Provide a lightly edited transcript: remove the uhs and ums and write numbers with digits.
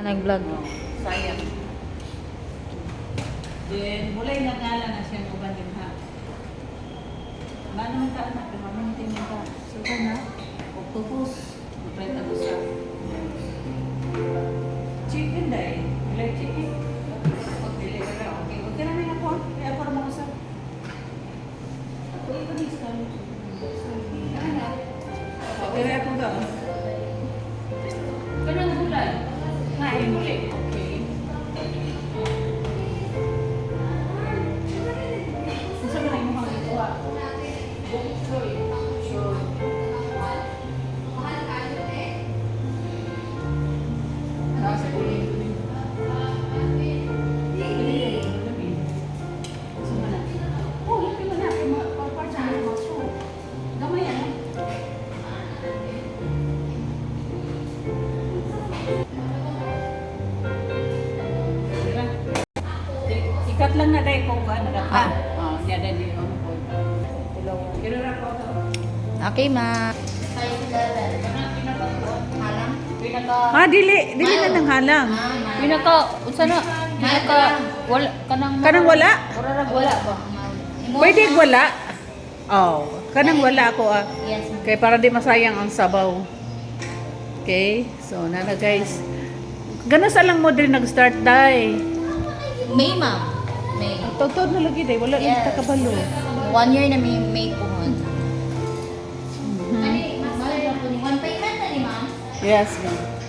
Nag-vlog. Sayang. Then, mulay nagala na siya ng uban din ha. Ba naman ka anak, mamintin mo ka. Suka na, octopus. Maprenta ko sa chicken dahil. Mulay chicken. Pag-deliver ka, okay. Huwag ka namin ako. Kaya ako naman sa ako ipanis ka. Pag-deliver ako ka. Kanang gulay. Ngayon ulit. Okay. Saan ba na yung mga ito ah? Sure. Sure. Nasa ulit. Oh, laki mo na. Pagpart sa mga sure. Gamay ano? Ikat lang na dahil kung ano na ka. Niya dahil yung kira na ko ito. Okay, ma. Dili na ng halang. Pinaka, unsa na? Pinaka, wala, Kanang wala? Wala ba? Pwede wala. Oh, kanang wala ako ah. Yes. Kaya para di masayang ang sabaw. Okay? So, nana guys. Gana sa lang mo din nag-start dai. May, ma'am. May. Totoo na lagi dai, wala lang ta kabalo. 1 year na may puhon. Yes, ma'am.